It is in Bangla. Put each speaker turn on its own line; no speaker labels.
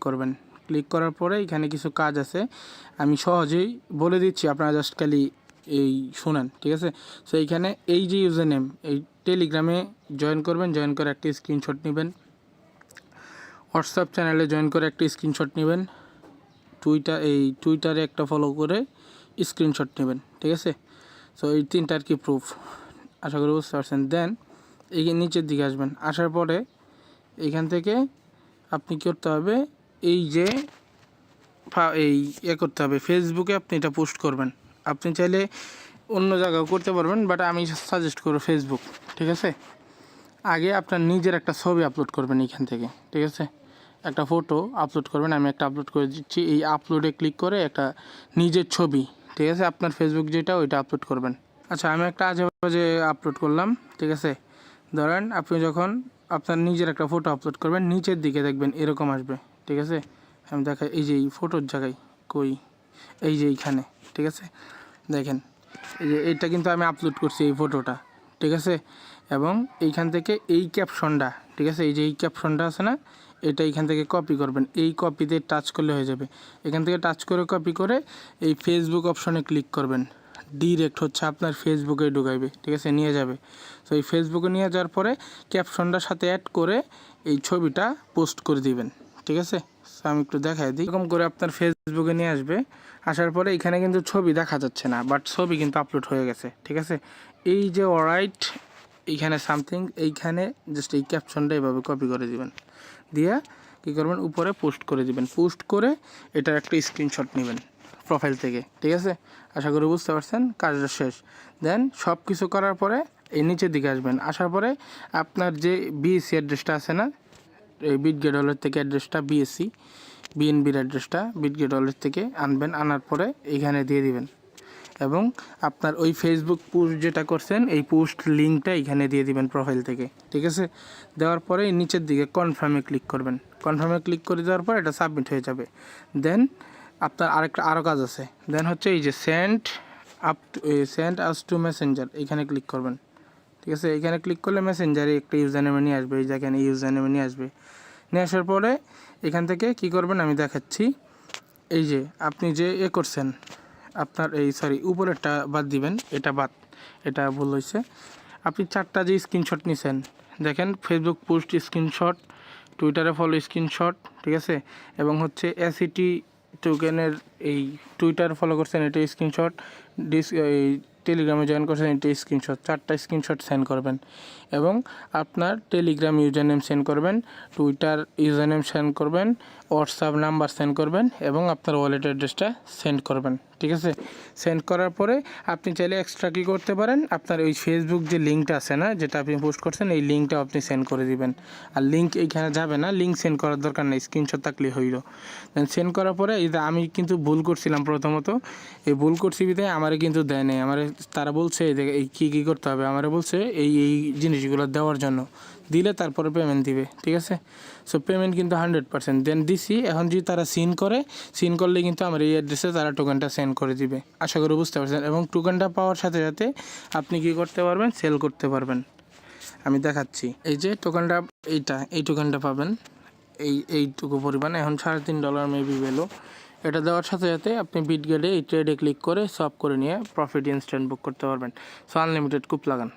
করবেন। ক্লিক করার পরে এখানে কিছু কাজ আছে, আমি সহজেই বলে দিচ্ছি, আপনারা জাস্ট খালি এই শুনেন, ঠিক আছে। সো এইখানে এই যে ইউজার নেম, এই টেলিগ্রামে জয়েন করবেন, জয়েন করে একটা স্ক্রিনশট নেবেন। হোয়াটসঅ্যাপ চ্যানেলে জয়েন করে একটা স্ক্রিনশট নেবেন। টুইটারে একটা ফলো করে স্ক্রিনশট নেবেন, ঠিক আছে। সো এই তিনটা আর কি প্রুফ, আশা করি বুঝতে পারছেন। দেন এই নিচের দিকে আসবেন, আসার পরে এইখান থেকে আপনি কী করতে হবে, এই যে করতে হবে, ফেসবুকে আপনি এটা পোস্ট করবেন। আপনি চাইলে অন্য জায়গাও করতে পারবেন, বাট আমি সাজেস্ট করব ফেসবুক, ঠিক আছে। আগে আপনার নিজের একটা ছবি আপলোড করবেন এইখান থেকে, ঠিক আছে। একটা ফটো আপলোড করবেন, আমি একটা আপলোড করে দিচ্ছি। এই আপলোডে ক্লিক করে একটা নিজের ছবি, ঠিক আছে, আপনার ফেসবুক যেটা ওইটা আপলোড করবেন। আচ্ছা, আমি একটা আজেবাজে আপলোড করলাম, ঠিক আছে। ধরেন আপনি যখন আপনার নিজের একটা ফটো আপলোড করবেন, নিচের দিকে দেখবেন এরকম আসবে, ঠিক আছে। আমি দেখাই, এই যে এই ফটোর জায়গায় কই, এই যে এইখানে, ঠিক আছে। দেখেন এই যে এইটা কিন্তু আমি আপলোড করছি এই ফটোটা, ঠিক আছে। এবং এইখান থেকে এই ক্যাপশনটা, ঠিক আছে, এই যে এই ক্যাপশনটা আছে না, এটা এইখান থেকে কপি করবেন। এই কপিতে টাচ করলে হয়ে যাবে। এখান থেকে টাচ করে কপি করে এই ফেসবুক অপশনে ক্লিক করবেন, ডিরেক্ট হচ্ছে আপনার ফেসবুকে ঢুকাইবে, ঠিক আছে, নিয়ে যাবে। তো এই ফেসবুকে নিয়ে যাওয়ার পরে ক্যাপশনটার সাথে অ্যাড করে এই ছবিটা পোস্ট করে দিবেন, ঠিক আছে। আমি একটু দেখাই দিই, এরকম করে আপনার ফেসবুকে নিয়ে আসবে। আসার পরে এখানে কিন্তু ছবি দেখা যাচ্ছে না, বাট ছবি কিন্তু আপলোড হয়ে গেছে, ঠিক আছে। এই যে অলরাইট, এইখানে সামথিং, এইখানে জাস্ট এই ক্যাপশনটা এভাবে কপি করে দিবেন, দিয়ে কী করবেন, উপরে পোস্ট করে দিবেন। পোস্ট করে এটার একটা স্ক্রিনশট নেবেন প্রোফাইল থেকে, ঠিক আছে। আশা করি বুঝতে পারছেন, কাজটা শেষ। দেন সব কিছু করার পরে এই নিচের দিকে আসবেন। আসার পরে আপনার যে বিএসসি অ্যাড্রেসটা আছে না, এই বিটগেট ওয়ালেট থেকে অ্যাড্রেসটা বিএনবির অ্যাড্রেসটা বিটগেট ওয়ালেট থেকে আনবেন। আনার পরে এইখানে দিয়ে দিবেন, এবং আপনার ওই ফেসবুক পোস্ট যেটা করছেন এই পোস্ট লিঙ্কটা এখানে দিয়ে দিবেন প্রোফাইল থেকে, ঠিক আছে। দেওয়ার পরে নিচের দিকে কনফার্মে ক্লিক করবেন। কনফার্মে ক্লিক করে দেওয়ার পর এটা সাবমিট হয়ে যাবে। দেন আপনার আরও কাজ আছে। দেন হচ্ছে এই যে সেন্ড আস টু মেসেঞ্জার, এইখানে ক্লিক করবেন, ঠিক আছে। এইখানে ক্লিক করলে মেসেঞ্জারে একটা ইউজার নেমে নিয়ে আসবে, এই জায়গায় ইউজার নেমে নিয়ে আসবে। নিয়ে আসার পরে এখান থেকে কি করবেন আমি দেখাচ্ছি। এই যে আপনি যে করছেন, আপনার উপরেরটা বাদ দিবেন, এটা ভুল হয়েছে। আপনি 4টা যে স্ক্রিনশট নিছেন, দেখেন ফেসবুক পোস্ট স্ক্রিনশট, টুইটারে ফলো স্ক্রিনশট, ঠিক আছে, এবং হচ্ছে এসিটি টোকেনের এই টুইটার ফলো করছেন এটা স্ক্রিনশট, এই টেলিগ্রামে জয়েন করছেন এটা স্ক্রিনশট, 4টা স্ক্রিনশট সেন্ড করবেন। এবং আপনার টেলিগ্রাম ইউজার নেম সেন্ড করবেন, টুইটার ইউজার নেম সেন্ড করবেন, হোয়াটসঅ্যাপ নাম্বার সেন্ড করবেন, এবং আপনার ওয়ালেট অ্যাড্রেসটা সেন্ড করবেন, ঠিক আছে। সেন্ড করার পরে আপনি চাইলে এক্সট্রা কী করতে পারেন, আপনার ওই ফেসবুক যে লিঙ্কটা আছে না, যেটা আপনি পোস্ট করছেন, এই লিঙ্কটাও আপনি সেন্ড করে দিবেন। আর লিঙ্ক এইখানে যাবে না, লিঙ্ক সেন্ড করার দরকার নেই, স্ক্রিনশট থাকলেই হইল। দেন সেন্ড করার পরে এই আমি কিন্তু ভুল করছিলাম প্রথমত, এই ভুল করছি বিধায় আমারে কিন্তু দেয় নেই। আমার তারা বলছে এই কী করতে হবে, আমারে বলছে এই জিনিসগুলো দেওয়ার জন্য, দিলে তারপরে পেমেন্ট দিবে, ঠিক আছে। সো পেমেন্ট কিন্তু 100% দেন দিছি। এখন যদি তারা সিন করলে কিন্তু আমার এই অ্যাড্রেসে তারা টোকেনটা সেন্ড করে দিবে, আশা করি বুঝতে পারছেন। এবং টোকেনটা পাওয়ার সাথে সাথে আপনি কি করতে পারবেন, সেল করতে পারবেন। আমি দেখাচ্ছি, এই যে টোকেনটা, এই টোকেনটা পাবেন এইটুকু পরিমাণ, এখন $3.5 মেবি ভ্যালু। এটা দেওয়ার সাথে সাথে আপনি বিটগেটে এই ট্রেডে ক্লিক করে সব করে নিয়ে প্রফিট ইনস্ট্যান্ট বুক করতে পারবেন। সো আনলিমিটেড কুপ লাগান।